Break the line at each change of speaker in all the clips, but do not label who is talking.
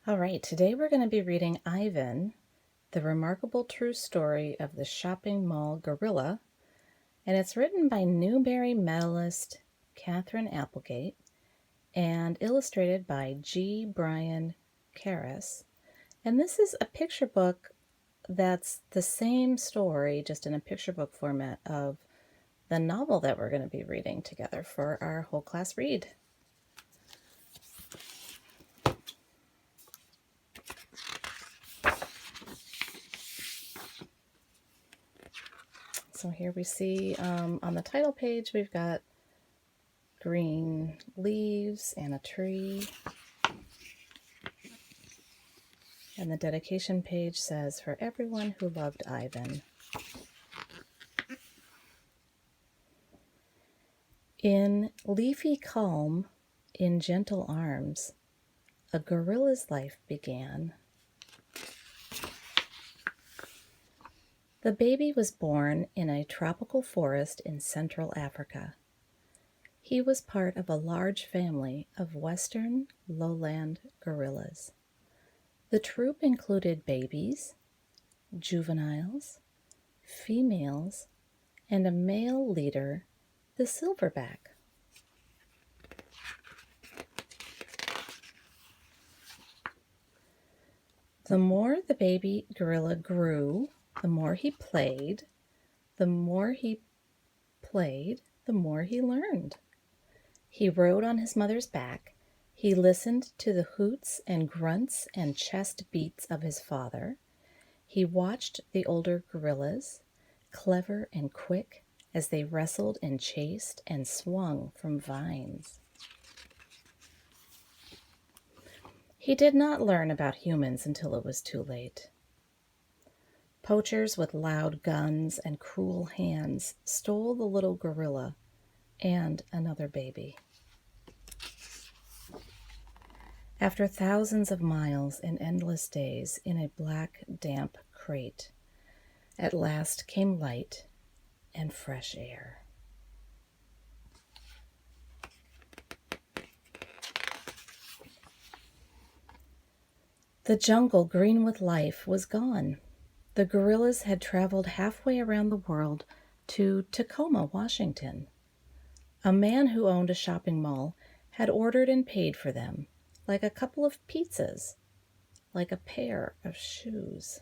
All right, today we're going to be reading Ivan, the remarkable true story of the shopping mall gorilla, and it's written by Newbery medalist Catherine Applegate and illustrated by G. Brian Karras. And this is a picture book that's the same story, just in a picture book format of the novel that we're going to be reading together for our whole class read. So here we see on the title page, we've got green leaves and a tree. And the dedication page says, "For everyone who loved Ivan." In leafy calm, in gentle arms, a gorilla's life began. The baby was born in a tropical forest in Central Africa. He was part of a large family of western lowland gorillas. The troop included babies, juveniles, females, and a male leader, the silverback. The more the baby gorilla grew, the more he played. The more he played, the more he learned. He rode on his mother's back. He listened to the hoots and grunts and chest beats of his father. He watched the older gorillas, clever and quick, as they wrestled and chased and swung from vines. He did not learn about humans until it was too late. Poachers with loud guns and cruel hands stole the little gorilla and another baby. After thousands of miles and endless days in a black, damp crate, at last came light and fresh air. The jungle, green with life, was gone. The gorillas had traveled halfway around the world to Tacoma, Washington. A man who owned a shopping mall had ordered and paid for them, like a couple of pizzas, like a pair of shoes.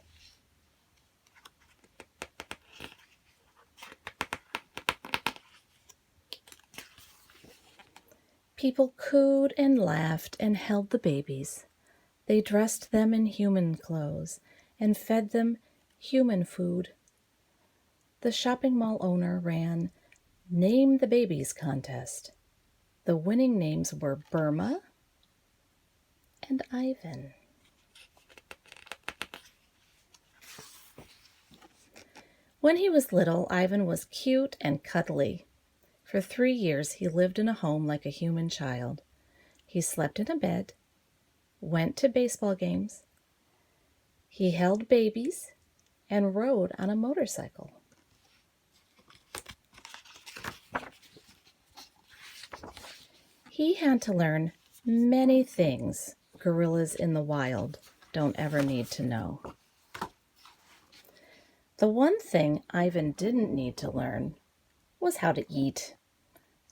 People cooed and laughed and held the babies. They dressed them in human clothes and fed them human food. The shopping mall owner ran Name the Babies contest. The winning names were Burma and Ivan. When he was little, Ivan was cute and cuddly. For 3 years, he lived in a home like a human child. He slept in a bed, went to baseball games. He held babies and rode on a motorcycle. He had to learn many things gorillas in the wild don't ever need to know. The one thing Ivan didn't need to learn was how to eat.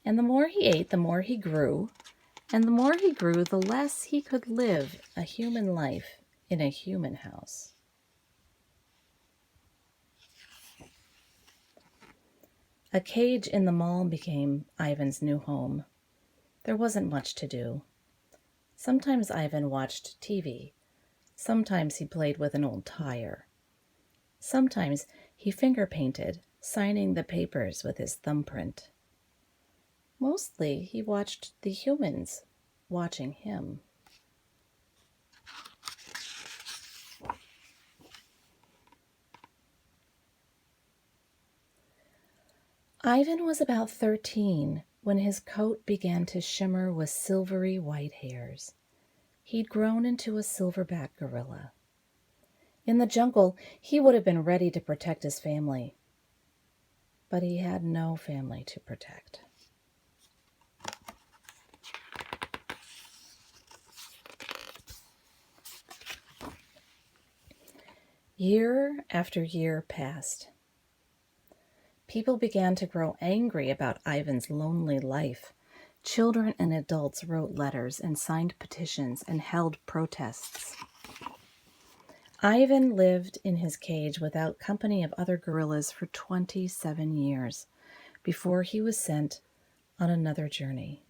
And the more he ate, the more he grew. And the more he grew, the less he could live a human life in a human house. A cage in the mall became Ivan's new home. There wasn't much to do. Sometimes Ivan watched TV. Sometimes he played with an old tire. Sometimes he finger painted, signing the papers with his thumbprint. Mostly he watched the humans watching him. Ivan was about 13 when his coat began to shimmer with silvery white hairs. He'd grown into a silverback gorilla. In the jungle, he would have been ready to protect his family. But he had no family to protect. Year after year passed. People began to grow angry about Ivan's lonely life. Children and adults wrote letters and signed petitions and held protests. Ivan lived in his cage without company of other gorillas for 27 years before he was sent on another journey.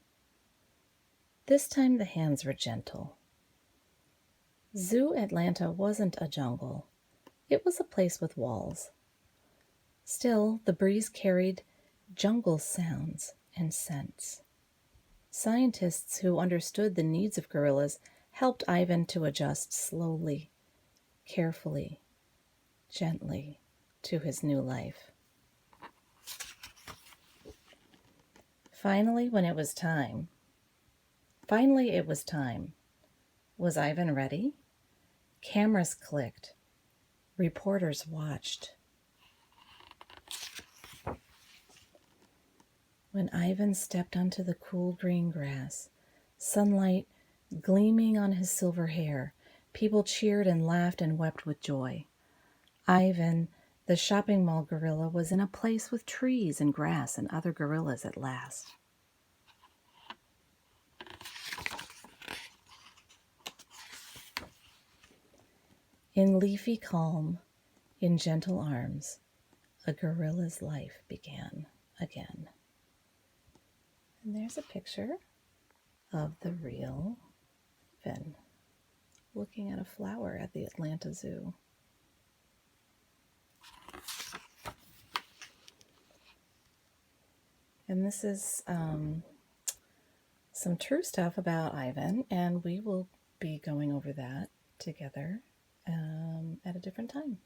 This time the hands were gentle. Zoo Atlanta wasn't a jungle. It was a place with walls. Still, the breeze carried jungle sounds and scents. Scientists who understood the needs of gorillas helped Ivan to adjust slowly, carefully, gently to his new life. Finally, it was time. Was Ivan ready? Cameras clicked. Reporters watched. When Ivan stepped onto the cool green grass, sunlight gleaming on his silver hair, people cheered and laughed and wept with joy. Ivan, the shopping mall gorilla, was in a place with trees and grass and other gorillas at last. In leafy calm, in gentle arms, a gorilla's life began again. And there's a picture of the real Ivan looking at a flower at the Atlanta Zoo. And this is some true stuff about Ivan, and we will be going over that together at a different time.